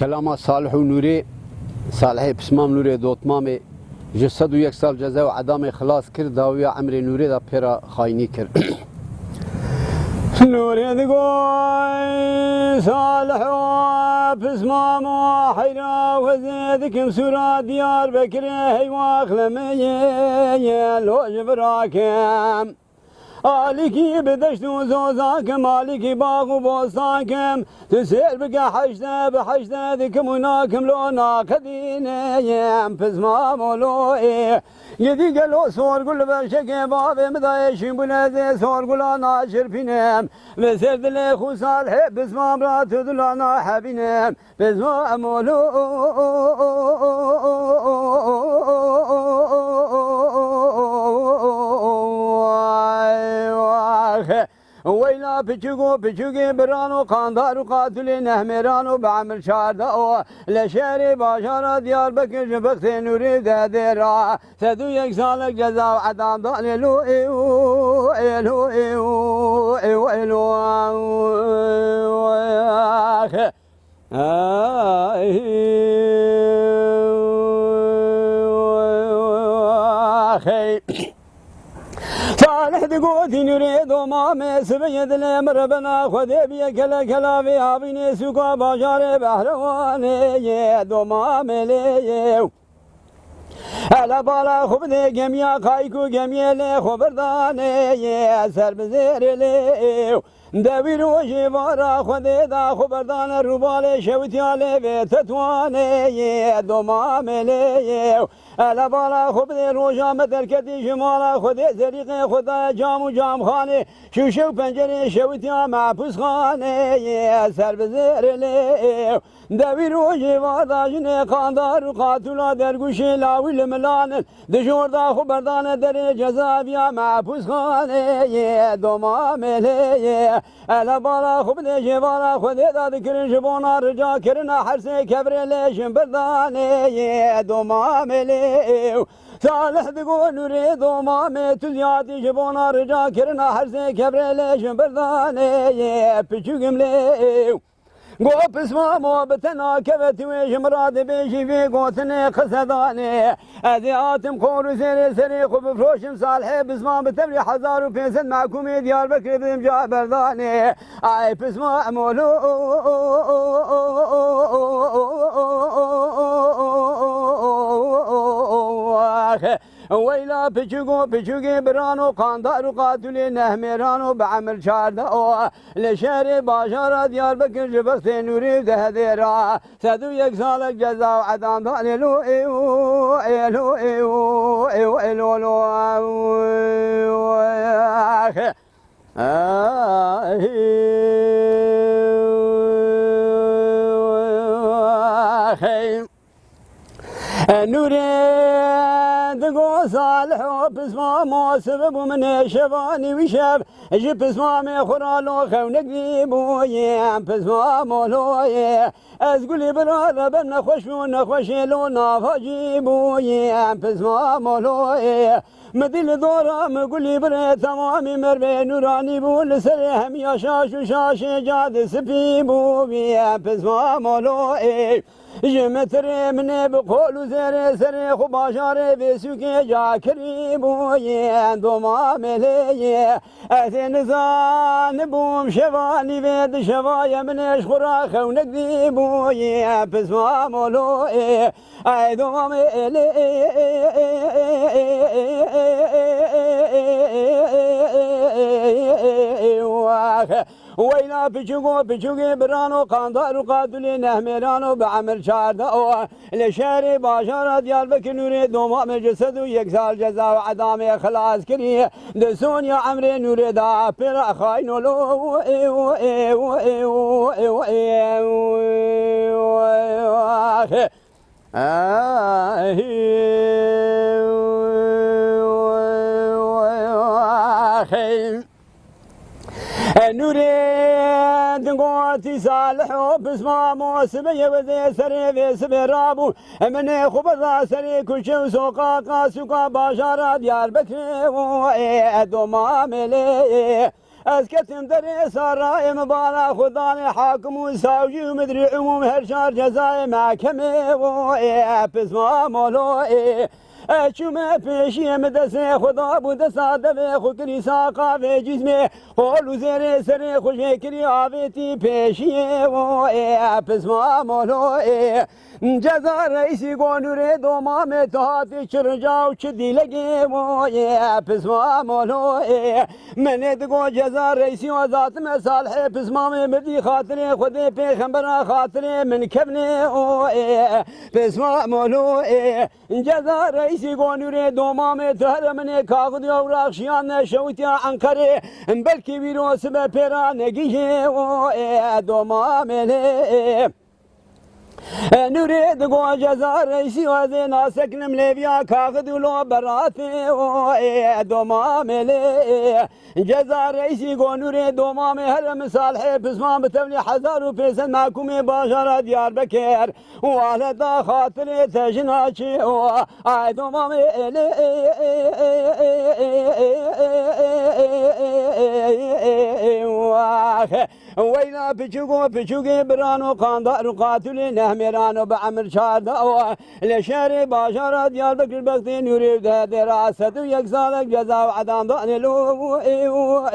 كلام صالح ونوري صالح بسمام نوري دوتمامي جسد ويك سال جزاء وعدامي خلاص كر داوية عمري نوري دا بيرا خايني كر نوري دقوي صالح بسمام وحيرا وزيدكم سورة ديار بكري هيواخ لمي لوج براكم عليكي بدشت وزوزاكم عليكي باغ وبوساكم تسير بقى حشدة بحشدة ذكم وناكم لو ناقدين بزما مولوئي يدي قالوا صور قل بشكي بابي مضايشين بلادي صور قل انا شرفينم بسير دلي خو صالح بزما مرات دلانا حبينم بزما ويلا بچوگي برانو قاندارو قاتلين احمرانو بعمل شاردو لشهري باشارة ديار بكر جبخت نوري دادرا سدو يك سالك جزا وعدام دانلو ايو ايلو ايو ايو ايلو اخي صالح دقوتي نريد ومامي سبيد الامر بنا خذي بيك كلا في عبيني سوكا باشاري بحرواني دومامي ليو هلا بالا خبدي جميع خايكو جميع لي خبرداني سر بزير ليو داوير وجي بارا خذي دا خبردان الربالي شوتي علي بيتتواني دومامي ليو هلا بالا خبدي روجا مدركتي شمالا خذي زريقي خذا جام خاني شو بنجري شوتي مع بسخاني سر بزير ليو داوير وجي بارا جني قاندار قاتلا درقوشي لاوي الملان دجور دا خبردان دري جزابيا مع بسخاني دومامي ليو هلا بالا خبدي جبالا خذي دا ذكر جبونا رجا كرنا حرسي كبري ليشن برداني دومامي ليو صالح دقو نوري دومامي تزياتي جبونا رجا كرنا حرسي كبري ليشن برداني بچوكم ليو قوب اسمامو بتنا كبت ويش مراد بيشي في قوتني قصداني اذياتم خور سري خب فروشم صالحي بسمام بتبري حزار وبيسد معكم ديار بكر بدم جا برداني اي بسمام مولو ويلا بچوگي برانو قاندارو قاتلين احمرانو بعمل شاردو لشهري باشارة ديار بكر جبخت نوري دهديرا سدو يك سالك جزا وعدام دانلو ايو ايلو ايو ايو ايلو لو نوري دقو صالح بسمامو سبب من شباني وشاب جي بسمامي خرالو خونك ديبوي بسمامو لوي ازقولي برادا بنا خوشو نخوشي لو نافجيبوي بسمامو لوي مدل دورا مقولي بري تمامي مربي نوراني بول سرهم يا شاشو شاشي جاد سبيبوي بسمامو لوي جمتري مني بقول زري سري خباشاري بسوكي جا كريبوي دومامي لي اثن زان بوم شفاني بيد شفايا من اشخرا خونك ديبوي بسمامو لوي اي دومامي لي ويلا بچوگي برانو قاندارو قاتلين احمرانو بعمل شاردو لشهري باشارة ديار بكر نوري دومامي جسدو يك سال جزا وعدامي خلاص كري دسون يا عمري نوري دا بيرا خاينو لو ايو ايو ايو ايو ايو نوري دقوتي صالحو بسمامو سبي وزي سري في سبي رابو مني خبرا سري كل شو سوقا سوقا باشارة ديار بكري دومامي لي اسكتم دري سراي مبالا خداني حاكم وساوجي ومدري عموم هرشار جزاي محكمه و بسما مولو چومه پیشی مدرسه خدا بود ساده خو کری ساقا و جسمه خولو زیر سر خوش کری آویتی پیشی و پسما مولو جزا رئیسی گونوره دومام تحافی چرجاو چه دیلگی و پسما مولو من دگو جزا رئیسی و ذاتم صالح پسما مردی خاطر خود پیغمبر خاطر من کبنه و پسما مولو جزا رئیسی گونوره دومام تهر من کاغد و راخشیان شویتی انکره بلکی ویروس به پیرانگیه و دومام نوري دقوا جزار رئيسي وزينا سكنم ليبيا كاخد ولو براتي دوما ملي جزار رئيسي قو نوري دوما مهر صالحي بسمان بتبلي حزار وفيسن معكم باشرة ديار بكير وعلى دا خاطري تجناشي دوما ملي وينا بچوكي برانو قاندار قاتلين ميرانو بعمر شادا لشاري باشارة ديال بكر بختي نوري بده دراسة ويكسالك جزاء وعدام ضعني لو ايوه